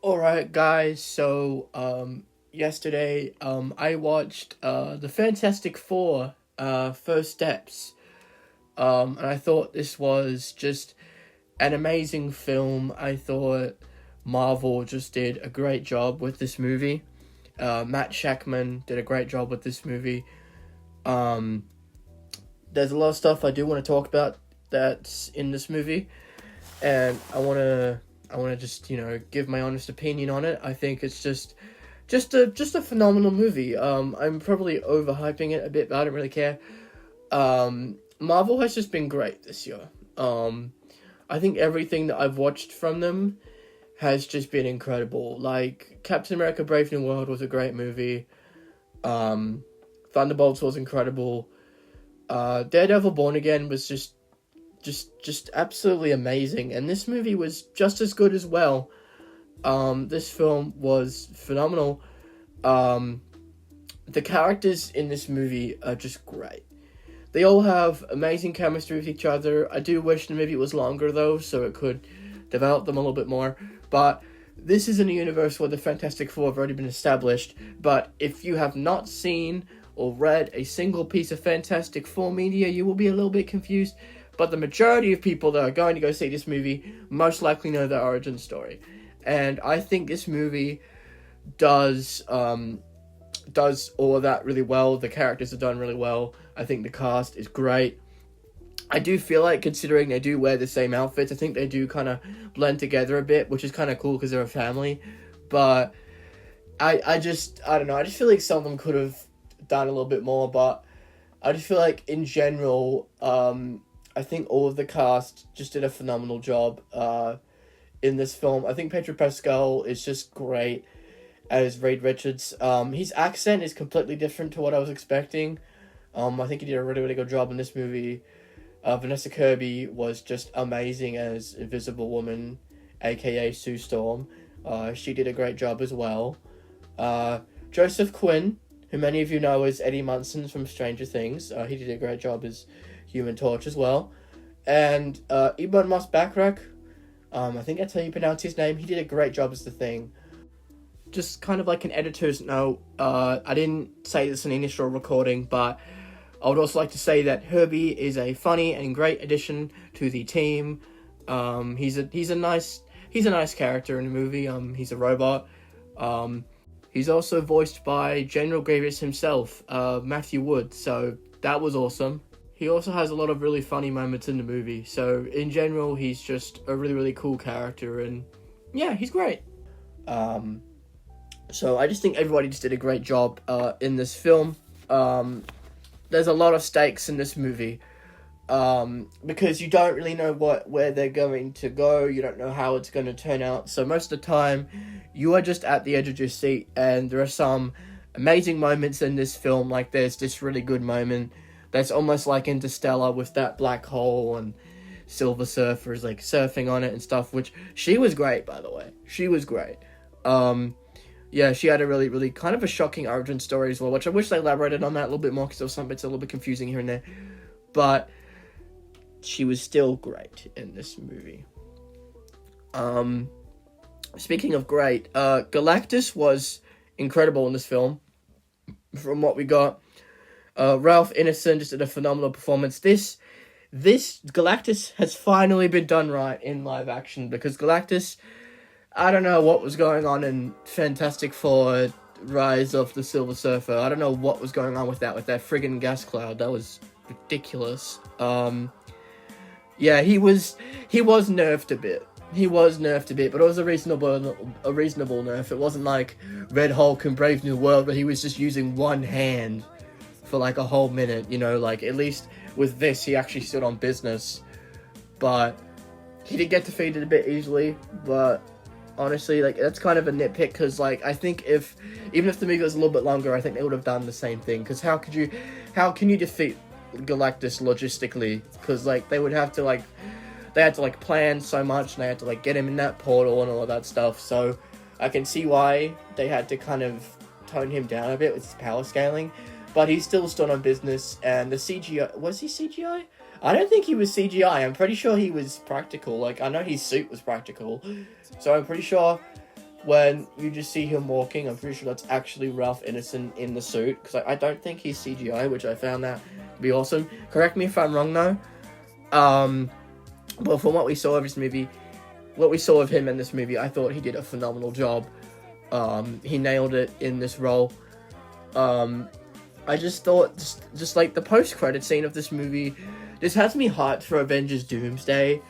Alright, guys, yesterday, I watched, the Fantastic Four, First Steps, and I thought this was just an amazing film. I thought Marvel just did a great job with this movie. Matt Shackman did a great job with this movie. Um, there's a lot of stuff I do want to talk about that's in this movie, and I want to just give my honest opinion on it. I think it's just a phenomenal movie. I'm probably overhyping it a bit, but I don't really care. Marvel has just been great this year. I think everything that I've watched from them has just been incredible. Like Captain America: Brave New World was a great movie. Um, Thunderbolts was incredible. Daredevil: Born Again was just absolutely amazing, and this movie was just as good as well. This film was phenomenal. Um, the characters in this movie are just great. They all have amazing chemistry with each other. I do wish the movie was longer though, so it could develop them a little bit more. But this is in a universe where the Fantastic Four have already been established. But if you have not seen or read a single piece of Fantastic Four media, you will be a little bit confused. But the majority of people that are going to go see this movie most likely know the origin story. And I think this movie does does all of that really well. The characters are done really well. I think the cast is great. I do feel like, considering they do wear the same outfits, I think they do kind of blend together a bit, which is kind of cool because they're a family. But I don't know. I just feel like some of them could have done a little bit more. But I just feel like in general, I think all of the cast just did a phenomenal job in this film. I think Pedro Pascal is just great as Reed Richards. His accent is completely different to what I was expecting. I think he did a really, really good job in this movie. Vanessa Kirby was just amazing as Invisible Woman, aka Sue Storm. She did a great job as well. Joseph Quinn, who many of you know as Eddie Munson from Stranger Things, he did a great job as Human Torch as well. And Ebon Moss Backrack, I think that's how you pronounce his name. He did a great job as the Thing. Just kind of like an editor's note, I didn't say this in the initial recording, but I would also like to say that Herbie is a funny and great addition to the team. He's a nice character in the movie. He's a robot. He's also voiced by General Grievous himself, Matthew Wood. So that was awesome. He also has a lot of really funny moments in the movie. So in general, he's just a really, really cool character, and yeah, he's great. Um, so I just think everybody just did a great job in this film. There's a lot of stakes in this movie, because you don't really know where they're going to go. You don't know how it's going to turn out. So most of the time, you are just at the edge of your seat, and there are some amazing moments in this film. Like there's this really good moment that's almost like Interstellar with that black hole and Silver Surfer's like surfing on it and stuff. Which she was great, by the way. She was great. Yeah, she had a really, really kind of a shocking origin story as well, which I wish they elaborated on that a little bit more because there was some bits a little bit confusing here and there. But she was still great in this movie. Speaking of great, Galactus was incredible in this film. From what we got, Ralph Ineson just did a phenomenal performance. This Galactus has finally been done right in live action, because Galactus, I don't know what was going on in Fantastic Four Rise of the Silver Surfer. I don't know what was going on with that friggin' gas cloud. That was ridiculous. Yeah, he was nerfed a bit. He was nerfed a bit, but it was a reasonable nerf. It wasn't like Red Hulk and Brave New World, but he was just using one hand for like a whole minute, like at least with this he actually stood on business. But he did get defeated a bit easily, but honestly, like, that's kind of a nitpick, because like I think even if the movie was a little bit longer, I think they would have done the same thing. Because how can you defeat Galactus logistically? Because like they had to like plan so much, and they had to like get him in that portal and all of that stuff. So I can see why they had to kind of tone him down a bit with his power scaling. But he still stood on business, and the CGI, was he CGI? I don't think he was CGI. I'm pretty sure he was practical. Like, I know his suit was practical, so I'm pretty sure when you just see him walking, I'm pretty sure that's actually Ralph Ineson in the suit, because I don't think he's CGI, which I found that to be awesome. Correct me if I'm wrong, though. But from what we saw of him in this movie, I thought he did a phenomenal job. He nailed it in this role. I just thought, just like the post-credit scene of this movie, this has me hyped for Avengers Doomsday,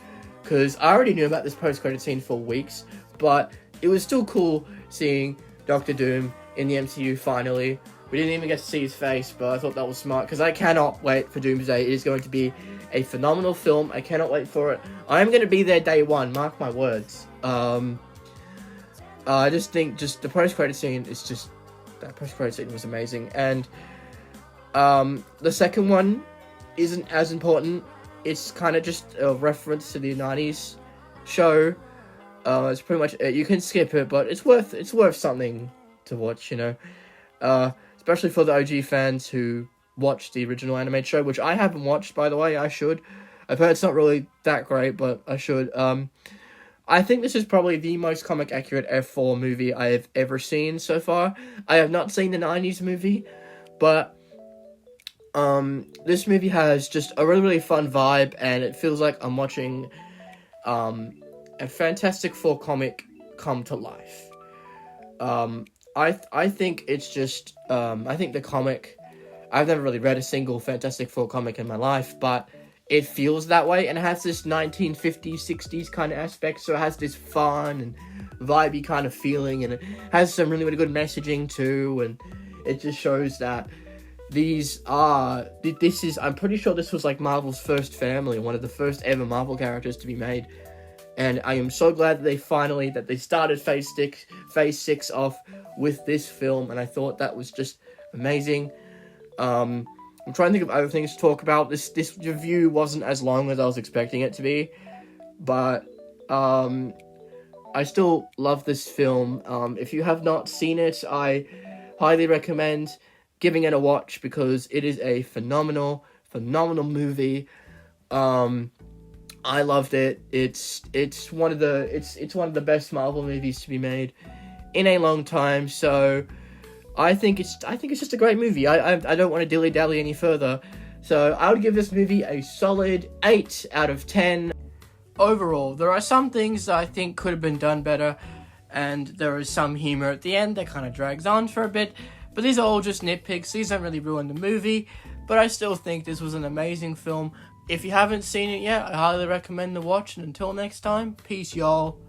because I already knew about this post-credit scene for weeks, but it was still cool seeing Doctor Doom in the MCU finally. We didn't even get to see his face, but I thought that was smart, because I cannot wait for Doomsday. It is going to be a phenomenal film. I cannot wait for it. I am going to be there day one, mark my words. I just think the post-credit scene is just... That post-credit scene was amazing. And the second one isn't as important. It's kind of just a reference to the 90s show. It's pretty much it. You can skip it, but it's worth something to watch, you know. Especially for the OG fans who watched the original animated show, which I haven't watched, by the way. I should. I've heard it's not really that great, but I should. I think this is probably the most comic accurate F4 movie I have ever seen so far. I have not seen the 90s movie, but this movie has just a really, really fun vibe, and it feels like I'm watching a Fantastic Four comic come to life. I think it's just, I think the comic, I've never really read a single Fantastic Four comic in my life, but it feels that way, and it has this 1950s, 60s kind of aspect, so it has this fun and vibey kind of feeling, and it has some really, really good messaging too, and it just shows that I'm pretty sure this was like Marvel's first family, one of the first ever Marvel characters to be made. And I am so glad that they started Phase 6 off with this film, and I thought that was just amazing. I'm trying to think of other things to talk about. This review wasn't as long as I was expecting it to be, but I still love this film. If you have not seen it, I highly recommend giving it a watch, because it is a phenomenal movie. I loved it. It's one of the best Marvel movies to be made in a long time. So I think it's just a great movie. I don't want to dilly-dally any further. So I would give this movie a solid 8 out of 10. Overall, there are some things that I think could have been done better, and there is some humor at the end that kind of drags on for a bit, but these are all just nitpicks. These don't really ruin the movie, but I still think this was an amazing film. If you haven't seen it yet, I highly recommend the watch, and until next time, peace, y'all.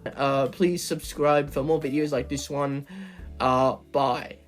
Please subscribe for more videos like this one. Bye.